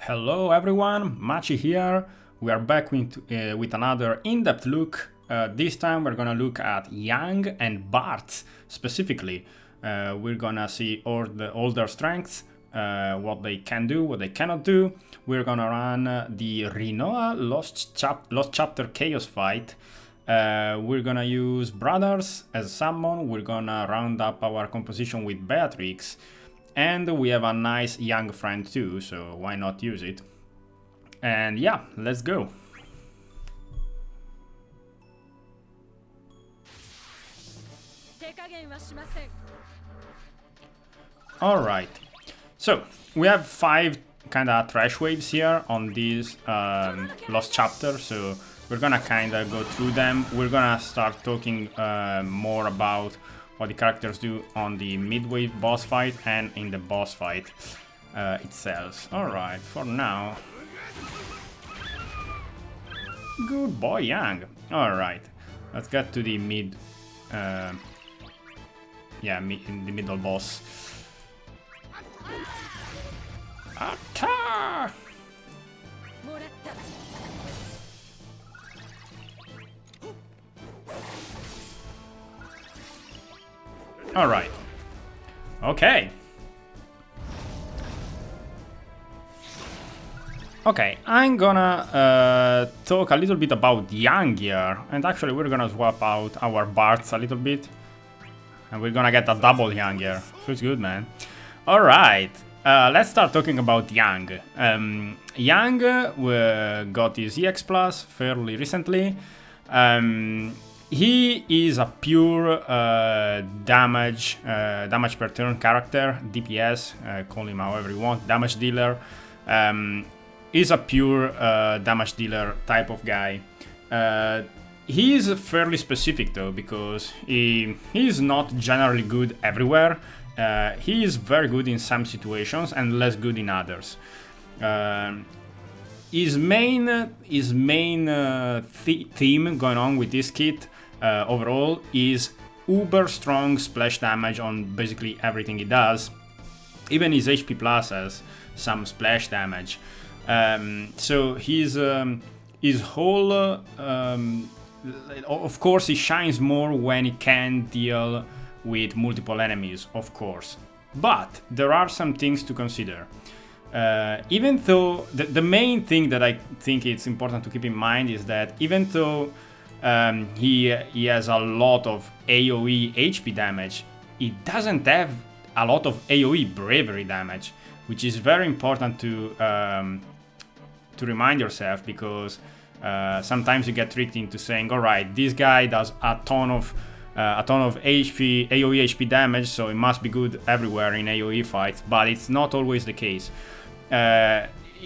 Hello everyone, Machi here. We are back with another in-depth look. This time we're gonna look at Yang and Bartz specifically. We're gonna see all their strengths, what they can do, what they cannot do. We're gonna run the Rinoa Lost Chapter Chaos fight. We're gonna use Brothers as summon. We're gonna round up our composition with Beatrix. And we have a nice young friend too, so why not use it? And yeah, let's go. Alright, so we have 5 kinda trash waves here on this Lost Chapter, so we're gonna kinda go through them. We're gonna start talking more about what the characters do on the midway boss fight and in the boss fight itself. Alright, for now. Good boy, Yang. Alright, let's get to the in the middle boss. Attack! Alright. Okay. Okay, I'm gonna talk a little bit about Yang here. And actually we're gonna swap out our Bartz a little bit. And we're gonna get a double Yang here. Feels good, man. Alright. Let's start talking about Yang. Yang got his EX Plus fairly recently. He is a pure damage per turn character, DPS, call him however you want, damage dealer. Is a pure damage dealer type of guy. He is fairly specific though, because he is not generally good everywhere. He is very good in some situations and less good in others. His main theme going on with this kit overall is uber strong splash damage on basically everything he does. Even his HP plus has some splash damage. So his whole of course he shines more when he can deal with multiple enemies, of course. But there are some things to consider. Even though the main thing that I think it's important to keep in mind is that even though he has a lot of AoE HP damage, he doesn't have a lot of AoE bravery damage, which is very important to remind yourself, because sometimes you get tricked into saying, all right, this guy does a ton of AoE HP damage, so it must be good everywhere in AoE fights, but it's not always the case.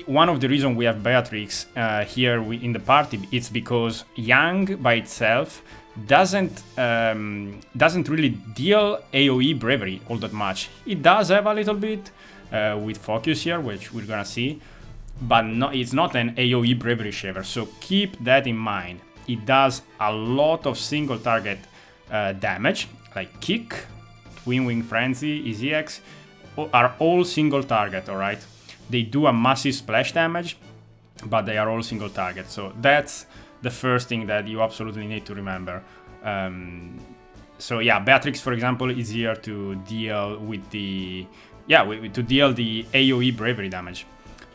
One of the reasons we have Beatrix here in the party, it's because Yang by itself doesn't really deal AoE bravery all that much. It does have a little bit with focus here, which we're gonna see, but it's not an AoE bravery shaver, so keep that in mind. It does a lot of single target damage, like Kick, Twin Wing Frenzy, Easy X, are all single target, alright? They do a massive splash damage, but they are all single target. So that's the first thing that you absolutely need to remember. So yeah, Beatrix, for example, is here to deal with the the AoE bravery damage.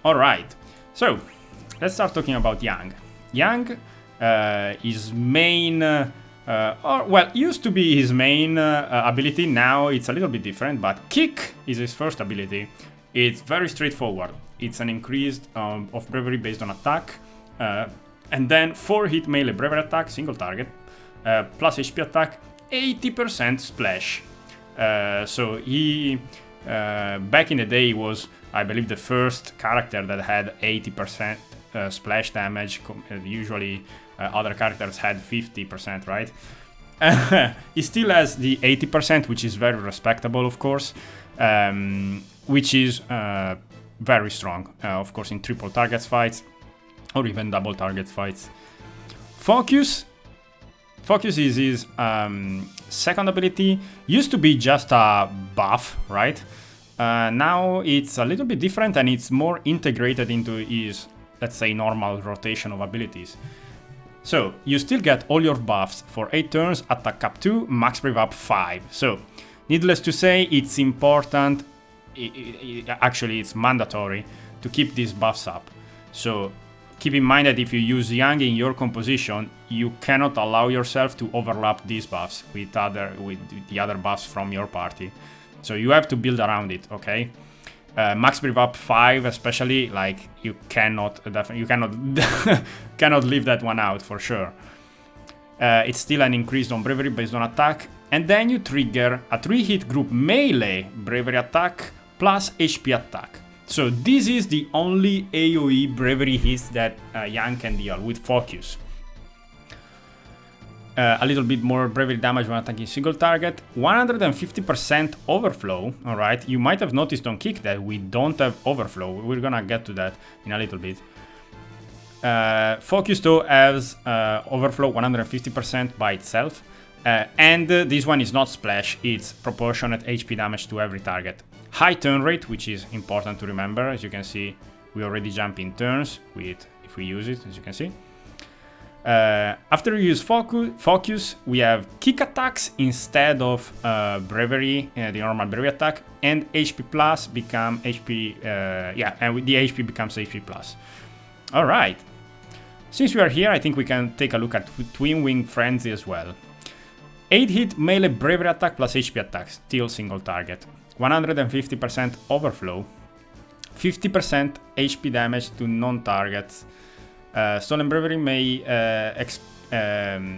All right, so let's start talking about Yang. Yang, his main, used to be his main ability. Now it's a little bit different, but Kick is his first ability. It's very straightforward. It's an increase of bravery based on attack, and then 4 hit melee bravery attack, single target, plus HP attack, 80% splash. So he, back in the day, was, I believe, the first character that had 80% splash damage. Usually other characters had 50%, right? He still has the 80%, which is very respectable, of course. Which is very strong, of course, in triple targets fights or even double target fights. Focus is his second ability. Used to be just a buff, right? now it's a little bit different and it's more integrated into his, let's say, normal rotation of abilities. So you still get all your buffs for 8 turns, attack up 2, max brev up 5. So needless to say, it's important, actually it's mandatory to keep these buffs up. So keep in mind that if you use Yang in your composition, you cannot allow yourself to overlap these buffs with the other buffs from your party. So you have to build around it, okay? Max brev up 5 especially, like you cannot cannot leave that one out for sure. It's still an increase on bravery based on attack, and then you trigger a 3-hit group melee bravery attack plus HP attack. So this is the only AoE bravery hits that Yang can deal with focus. A little bit more bravery damage when attacking single target, 150% overflow. All right, you might have noticed on kick that we don't have overflow. We're gonna get to that in a little bit. Focus though has overflow 150% by itself, and this one is not splash, it's proportionate HP damage to every target. High turn rate, which is important to remember. As you can see, we already jump in turns if we use it, as you can see. After you use focus, we have kick attacks instead of bravery, the normal bravery attack, and HP plus become HP, and the HP becomes HP plus. All right. Since we are here, I think we can take a look at Twin Wing Frenzy as well. 8-hit melee bravery attack plus HP attack, still single target. 150% overflow, 50% HP damage to non-targets. Stolen bravery may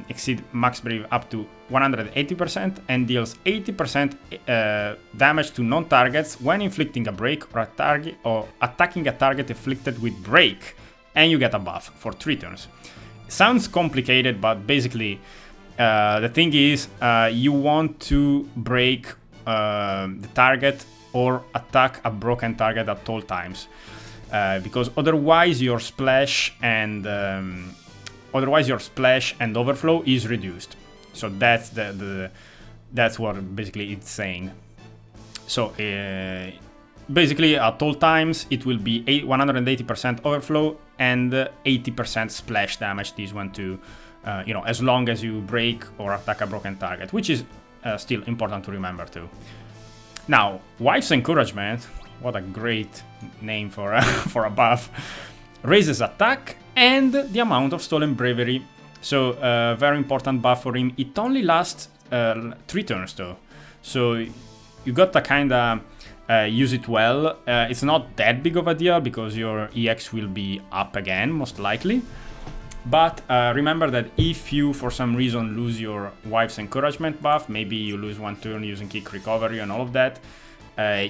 exceed max brave up to 180% and deals 80% damage to non-targets when inflicting a break or attacking a target afflicted with break, and you get a buff for 3 turns. Sounds complicated, but basically the thing is you want to break the target or attack a broken target at all times, because otherwise your splash and overflow is reduced. So that's that's what basically it's saying. So basically at all times it will be 180% overflow and 80% splash damage. This one too, as long as you break or attack a broken target, which is still important to remember too. Now, Wife's Encouragement, what a great name for for a buff, raises attack and the amount of stolen bravery. So very important buff for him. It only lasts 3 turns though, so you got to kinda use it well. It's not that big of a deal because your EX will be up again most likely. But remember that if you for some reason lose your Wife's Encouragement buff, maybe you lose 1 turn using kick recovery and all of that,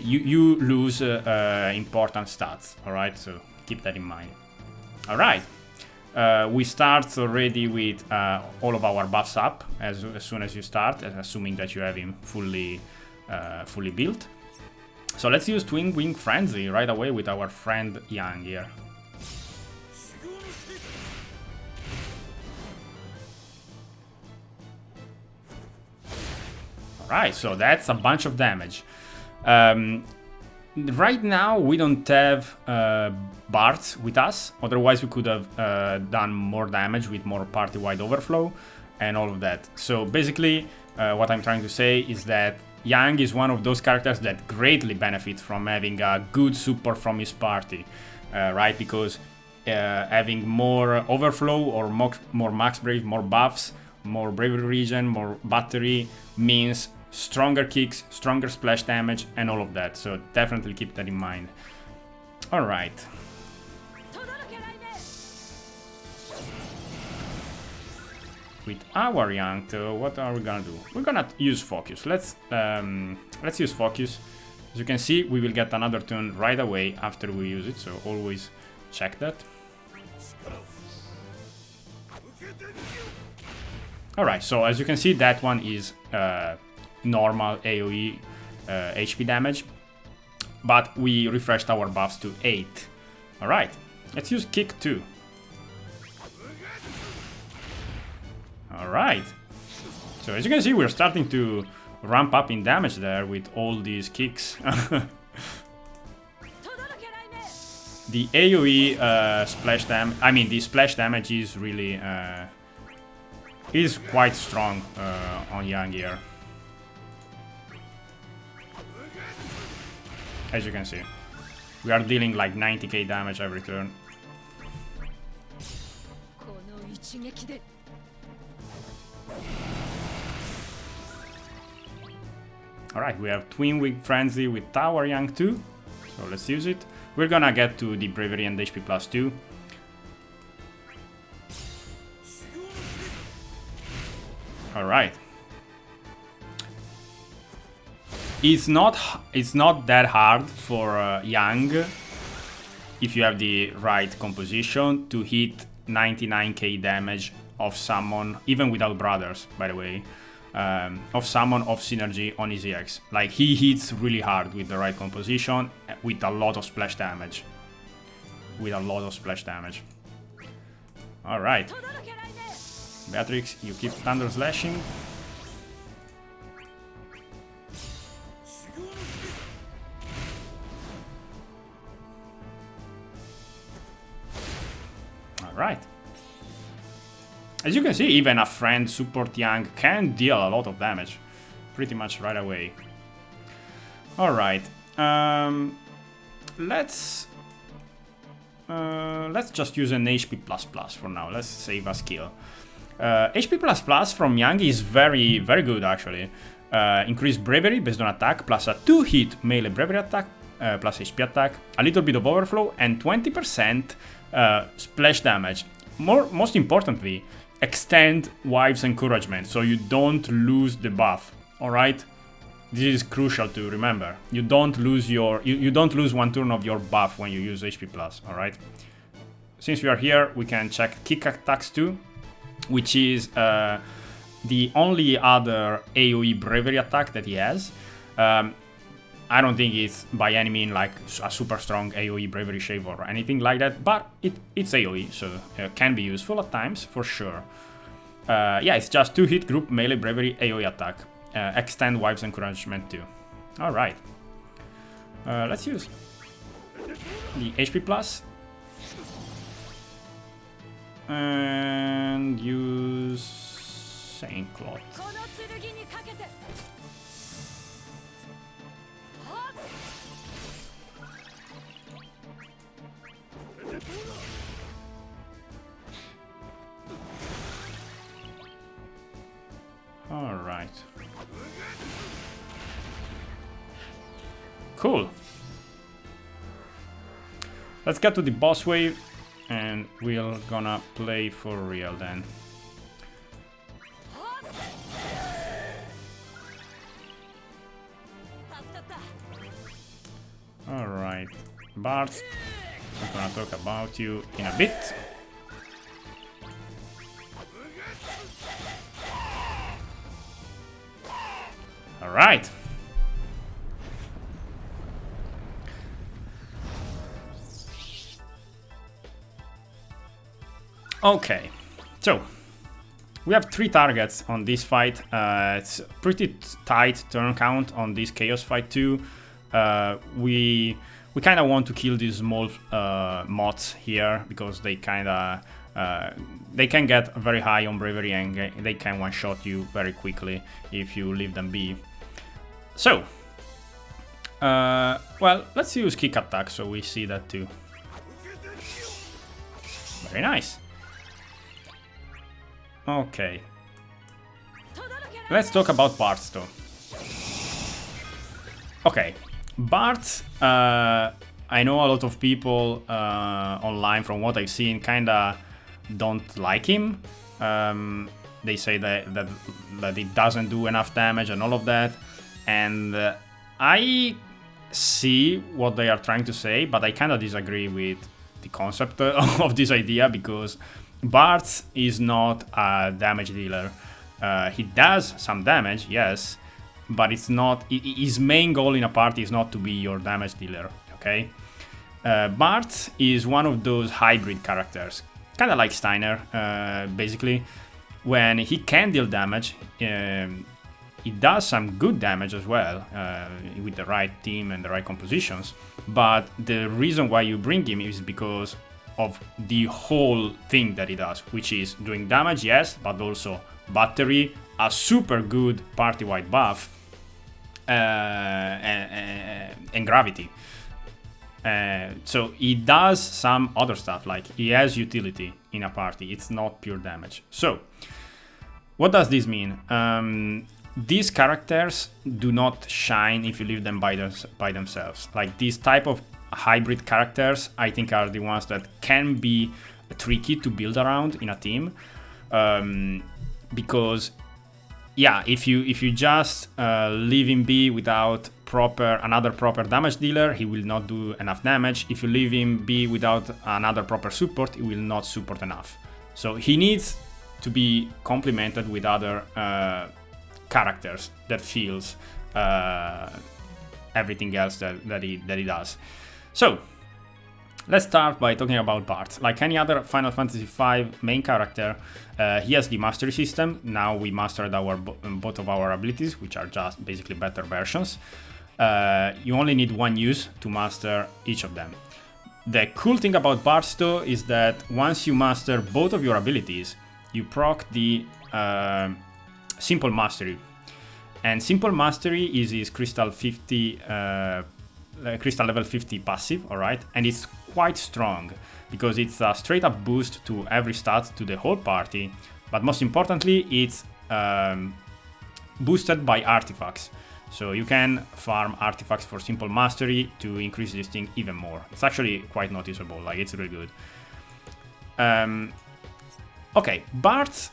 you lose important stats, alright? So keep that in mind. Alright, we start already with all of our buffs up as soon as you start, assuming that you have him fully built. So let's use Twin Wing Frenzy right away with our friend Yang here. Right, so that's a bunch of damage. Right now we don't have Bartz with us, otherwise we could have done more damage with more party-wide overflow and all of that. So basically what I'm trying to say is that Yang is one of those characters that greatly benefit from having a good support from his party, right? Because having more overflow or more max brave, more buffs, more bravery regen, more battery means stronger kicks, stronger splash damage, and all of that. So definitely keep that in mind. All right. With our Yang, though, what are we gonna do? We're gonna use focus. Let's use focus. As you can see, we will get another turn right away after we use it. So always check that. All right. So as you can see, that one is normal AoE HP damage, but we refreshed our buffs to 8. Alright, let's use kick 2. Alright, so as you can see, we're starting to ramp up in damage there with all these kicks. The AoE splash damage, I mean the splash damage is really is quite strong on Yang here. As you can see, we are dealing like 90k damage every turn. Alright, we have Twin Wing Frenzy with Tower Yang too, so let's use it. We're gonna get to the Bravery and HP plus 2. Alright. It's not that hard for Yang, if you have the right composition, to hit 99k damage of summon, even without brothers, by the way, of summon of synergy on his EX. Like, he hits really hard with the right composition, with a lot of splash damage. Alright. Beatrix, you keep Thunder Slashing. Alright. As you can see, even a friend support Yang can deal a lot of damage. Pretty much right away. Alright. Let's just use an HP++ for now. Let's save a skill. HP++ from Yang is very, very good actually. Increased bravery based on attack, plus a 2-hit melee bravery attack, plus HP attack, a little bit of overflow, and 20% splash damage. Most importantly, extend Wife's Encouragement, so you don't lose the buff. Alright? This is crucial to remember. You don't lose your you don't lose one turn of your buff when you use HP+, alright? Since we are here, we can check kick attacks too, which is the only other AoE bravery attack that he has. I don't think it's by any means like a super strong AoE bravery shave or anything like that, but it's AoE, so it can be useful at times for sure. Yeah, it's just 2-hit group melee bravery AoE attack. Extend Wife's Encouragement too. Alright. Let's use the HP+. And use Saint Cloth. Alright. Cool. Let's get to the boss wave and we're gonna play for real then. Alright. Bartz, I'm gonna talk about you in a bit. Alright. Okay, so we have 3 targets on this fight. It's pretty tight turn count on this chaos fight too. We kind of want to kill these small mods here because they kind of they can get very high on bravery and they can one-shot you very quickly if you leave them be. So, well, let's use kick attack so we see that too. Very nice. Okay. Let's talk about Bartz though. Okay, Bartz, I know a lot of people online, from what I've seen, kinda don't like him. They say that it doesn't do enough damage and all of that. And I see what they are trying to say, but I kinda disagree with the concept of this idea, because Bartz is not a damage dealer. He does some damage, yes, but it's not. His main goal in a party is not to be your damage dealer, okay? Bartz is one of those hybrid characters, kind of like Steiner, basically. When he can deal damage, it does some good damage as well with the right team and the right compositions. But the reason why you bring him is because of the whole thing that he does, which is doing damage, yes, but also battery, a super good party-wide buff, and gravity. So he does some other stuff, like he has utility in a party. It's not pure damage. So what does this mean? These characters do not shine if you leave them by themselves. Like these type of hybrid characters, I think, are the ones that can be tricky to build around in a team, because yeah, if you just leave him be without another proper damage dealer, he will not do enough damage. If you leave him be without another proper support, he will not support enough. So he needs to be complemented with other characters that feels everything else that he does. So let's start by talking about Bartz. Like any other Final Fantasy V main character, he has the mastery system. Now we mastered both of our abilities, which are just basically better versions. You only need one use to master each of them. The cool thing about Bartz though is that once you master both of your abilities, you proc the Simple Mastery. And Simple Mastery is his Crystal 50, Crystal level 50 passive, alright? And it's quite strong, because it's a straight up boost to every stat to the whole party, but most importantly, it's boosted by artifacts. So you can farm artifacts for Simple Mastery to increase this thing even more. It's actually quite noticeable, like it's really good. Okay, Bartz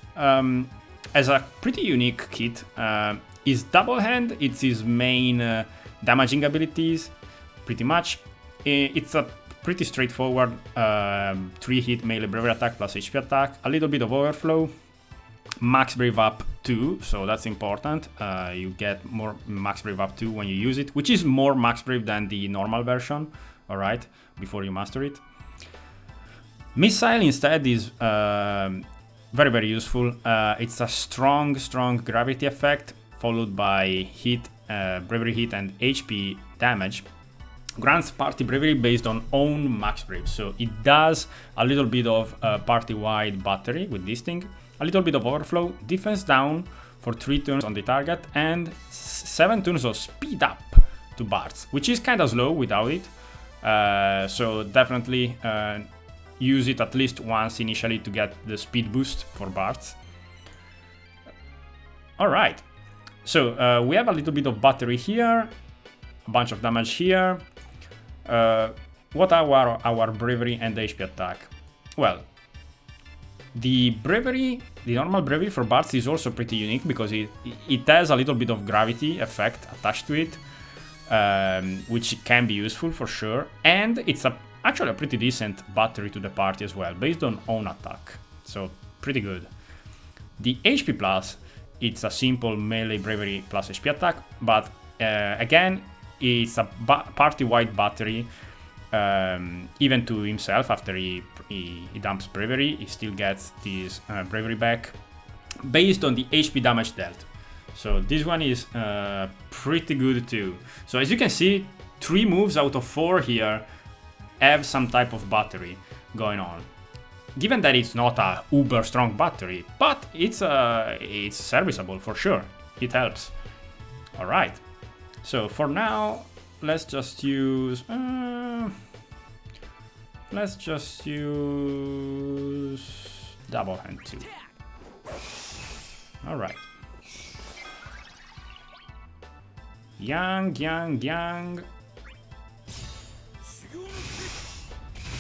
has a pretty unique kit. His double hand, it's his main damaging abilities, pretty much. It's a pretty straightforward 3-hit melee bravery attack plus HP attack, a little bit of overflow, max brave up 2, so that's important. You get more max brave up 2 when you use it, which is more max brave than the normal version, alright, before you master it. Missile instead is very, very useful. It's a strong gravity effect, followed by hit, bravery hit, and HP damage. Grants party bravery based on own max brave, so it does a little bit of party-wide battery with this thing, a little bit of overflow, defense down for 3 turns on the target, and 7 turns of speed up to Bartz, which is kind of slow without it. So definitely use it at least once initially to get the speed boost for Bartz. Alright, so we have a little bit of battery here, a bunch of damage here. What are our bravery and HP attack? Well, the normal bravery for Bartz is also pretty unique because it has a little bit of gravity effect attached to it, which can be useful for sure, and it's actually a pretty decent battery to the party as well, based on own attack, so pretty good. The HP plus, it's a simple melee bravery plus HP attack, but again, it's a party-wide battery. Even to himself, after he dumps bravery, he still gets this bravery back based on the HP damage dealt. So this one is pretty good too. So as you can see, 3 moves out of 4 here have some type of battery going on. Given that it's not a uber strong battery, but it's serviceable for sure. It helps. All right. So for now, let's just use double hand 2. All right. Yang.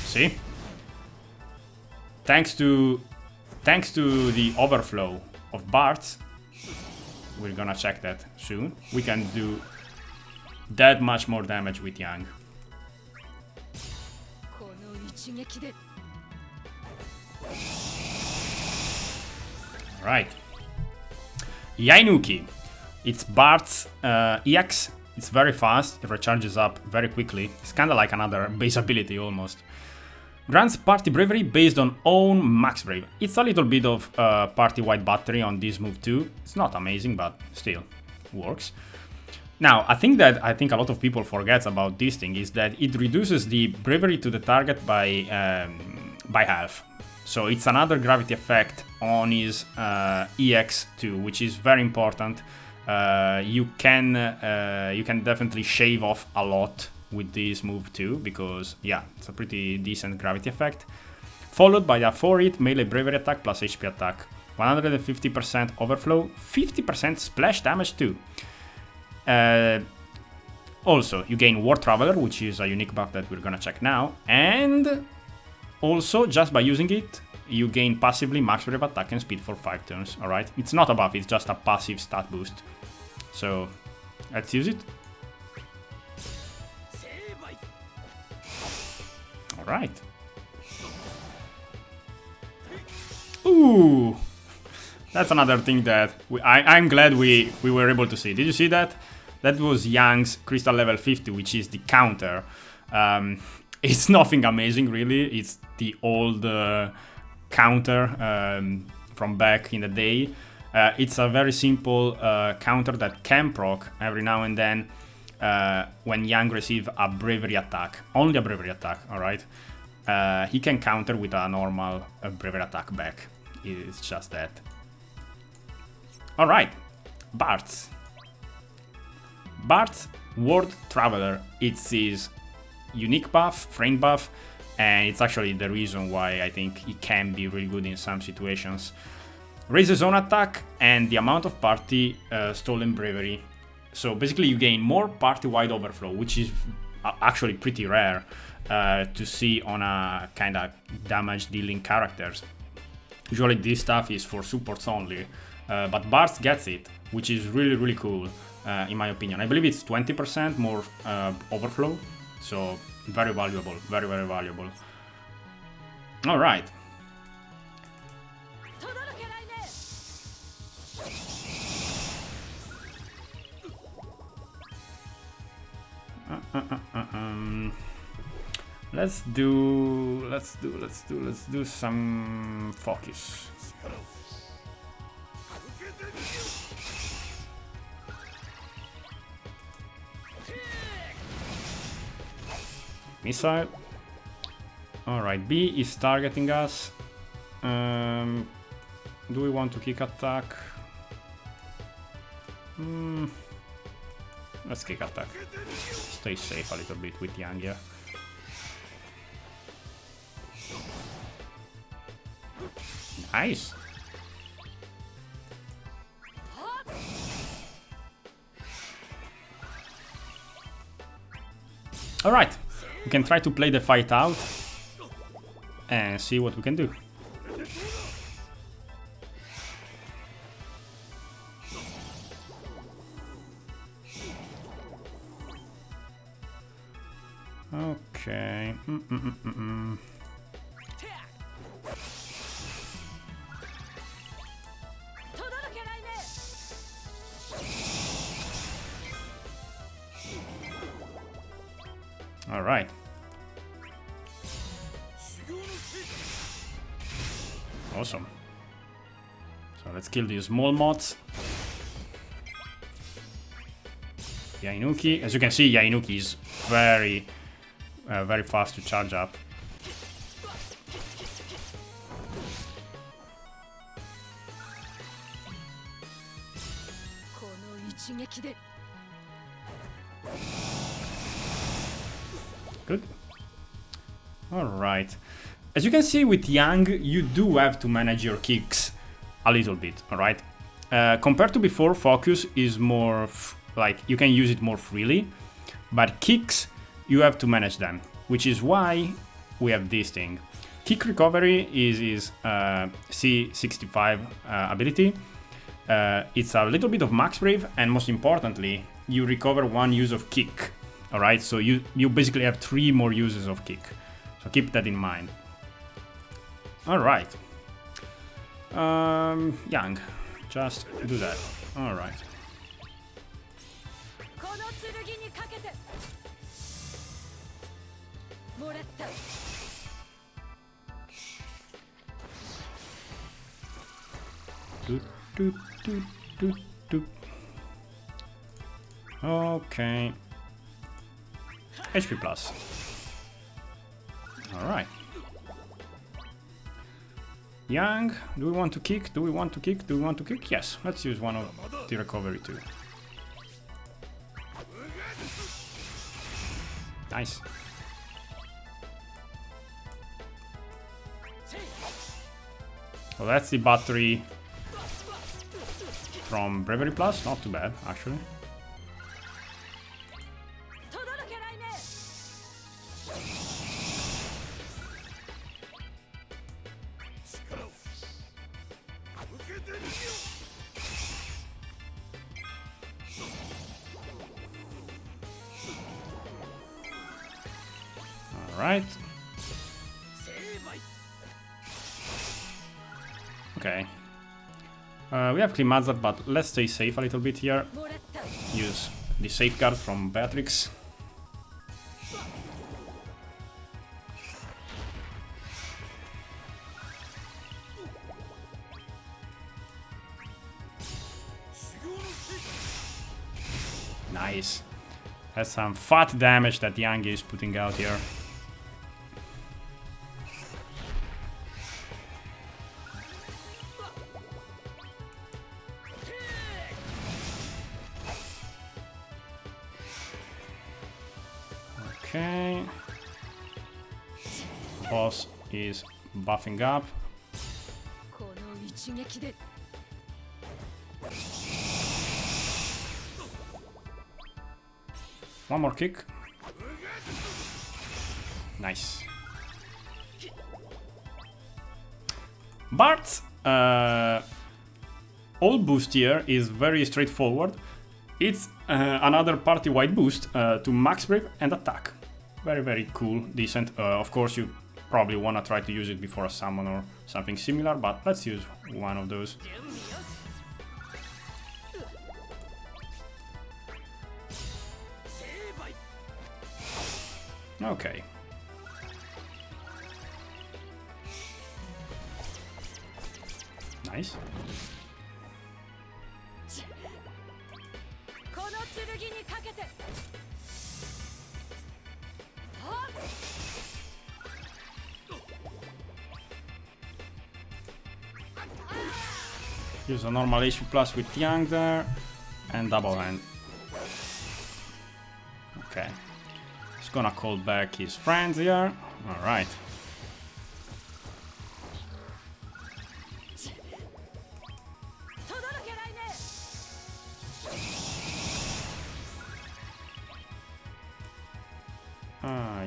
See? Thanks to the overflow of Bartz, we're gonna check that soon. We can do that much more damage with Yang. Right. Yainuki. It's Bartz EX. It's very fast. It recharges up very quickly. It's kind of like another base ability almost. Grants party bravery based on own max brave. It's a little bit of party-wide battery on this move too. It's not amazing, but still. works. Now, I think a lot of people forget about this thing is that it reduces the bravery to the target by half. So it's another gravity effect on his EX2, which is very important. You can definitely shave off a lot with this move too, because yeah, it's a pretty decent gravity effect. Followed by a 4-hit melee bravery attack plus HP attack, 150% overflow, 50% splash damage too. Also, you gain War Traveler, which is a unique buff that we're gonna check now, and also, just by using it, you gain passively max brave attack and speed for 5 turns, alright? It's not a buff, it's just a passive stat boost. So, let's use it. Alright. Ooh! That's another thing that I'm glad we were able to see. Did you see that? That was Yang's Crystal level 50, which is the counter. It's nothing amazing, really. It's the old counter from back in the day. It's a very simple counter that can proc every now and then when Yang receives a bravery attack. Only a bravery attack, alright? He can counter with a normal bravery attack back. It's just that. Alright, Bartz. Bartz World Traveler. It's his unique buff, frame buff, and it's actually the reason why I think he can be really good in some situations. Raises own attack and the amount of party stolen bravery. So basically you gain more party-wide overflow, which is actually pretty rare to see on a kind of damage dealing characters. Usually this stuff is for supports only, but Bartz gets it, which is really cool in my opinion. I believe it's 20% more overflow, so very valuable, very valuable. All right. Let's do some focus. Missile. Alright, B is targeting us. Do we want to kick attack? Let's kick attack. Stay safe a little bit with Yang, yeah. Nice. Alright, we can try to play the fight out and see what we can do. Okay. All right. Awesome. So let's kill these small mods. Yainuki. As you can see, Yainuki is very fast to charge up. Good. Alright. As you can see with Yang, you do have to manage your kicks a little bit, alright? Compared to before, focus is more like you can use it more freely, but kicks, you have to manage them, which is why we have this thing. Kick recovery is his C65 ability. It's a little bit of max brave, and most importantly, you recover one use of kick. Alright, so you basically have 3 more uses of kick. So keep that in mind. Alright. Yang, just do that. Alright. Okay. HP plus. Alright. Young, do we want to kick? Do we want to kick? Do we want to kick? Yes, let's use one of the recovery too. Nice. Well, that's the battery from Bravery Plus. Not too bad, actually. Alright. Okay. We have Klimaza, but let's stay safe a little bit here. Use the safeguard from Beatrix. Nice. That's some fat damage that Yang is putting out here. Okay. Boss is buffing up. One more kick. Nice. Bartz all boost here is very straightforward. It's another party-wide boost to max brave and attack. Very, very cool, decent. Of course, you probably want to try to use it before a summon or something similar, but let's use one of those. Okay. Nice. Use a normal HP plus with Yang there, and double hand. Okay. He's gonna call back his friends here. Alright.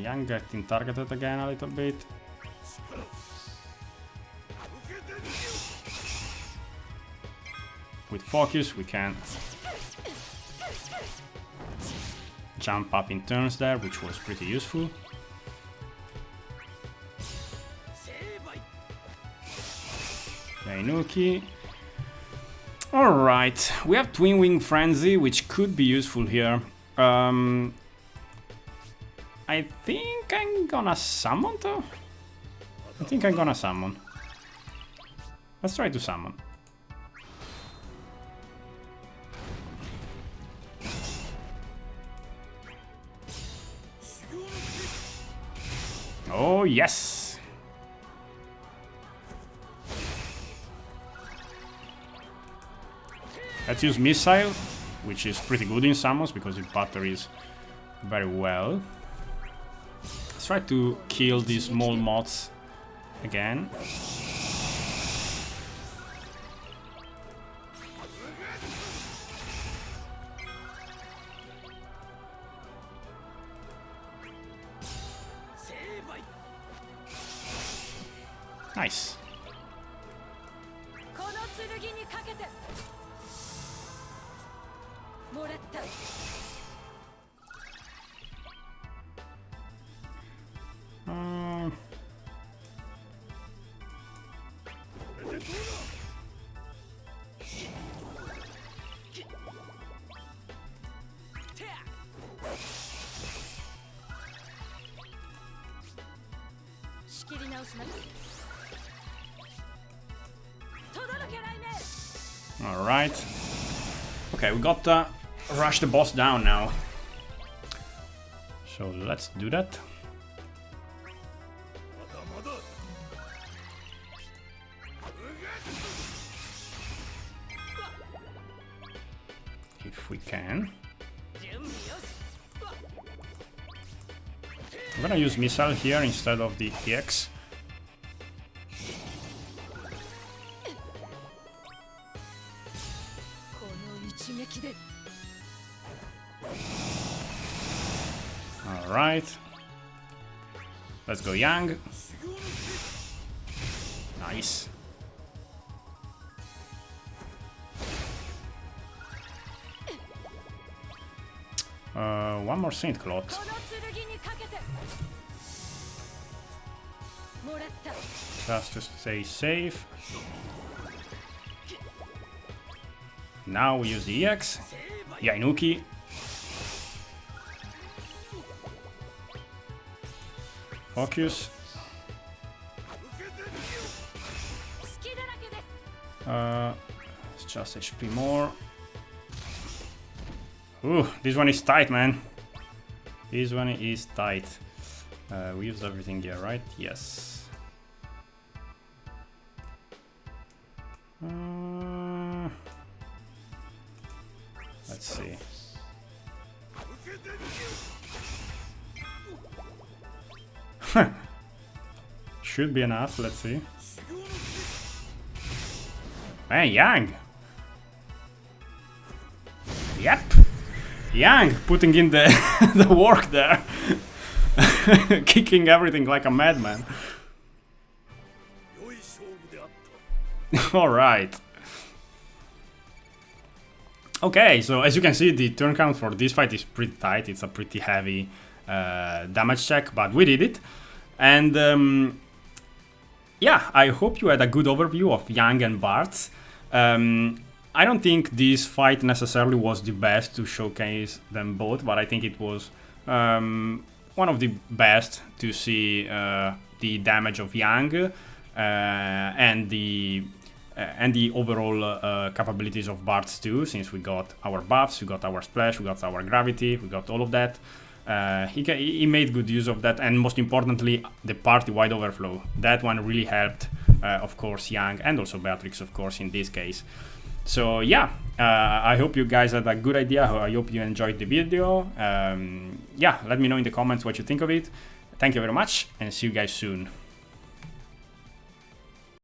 Yang getting targeted again a little bit. With focus, we can jump up in turns there, which was pretty useful. Inuki. Alright, we have Twin Wing Frenzy, which could be useful here. I think I'm gonna summon though. I think I'm gonna summon. Let's try to summon. Oh, yes! Let's use Missile, which is pretty good in summons because it batteries very well. Let's try to kill these small moths again. Nice. Alright. Okay, we got rush the boss down now. So let's do that. If we can. I'm gonna use missile here instead of the EX. Alright. Let's go Yang. Nice. One more Saint Cloth. Just to stay safe. Now we use the EX. Yainuki. Focus. It's just HP more. Ooh, this one is tight, man. This one is tight. We used everything here, right? Yes. Let's see. Should be enough, let's see. Man, Yang! Yep! Yang putting in the, the work there. Kicking everything like a madman. Alright. Okay, so as you can see, the turn count for this fight is pretty tight. It's a pretty heavy damage check, but we did it. And yeah, I hope you had a good overview of Yang and Bartz. I don't think this fight necessarily was the best to showcase them both, but I think it was one of the best to see the damage of Yang and the overall capabilities of Bartz too, since we got our buffs, we got our splash, we got our gravity, we got all of that. He made good use of that, and most importantly, the party-wide overflow. That one really helped, of course, Yang and also Beatrix, of course, in this case. So yeah, I hope you guys had a good idea. I hope you enjoyed the video. Yeah, let me know in the comments what you think of it. Thank you very much, and see you guys soon.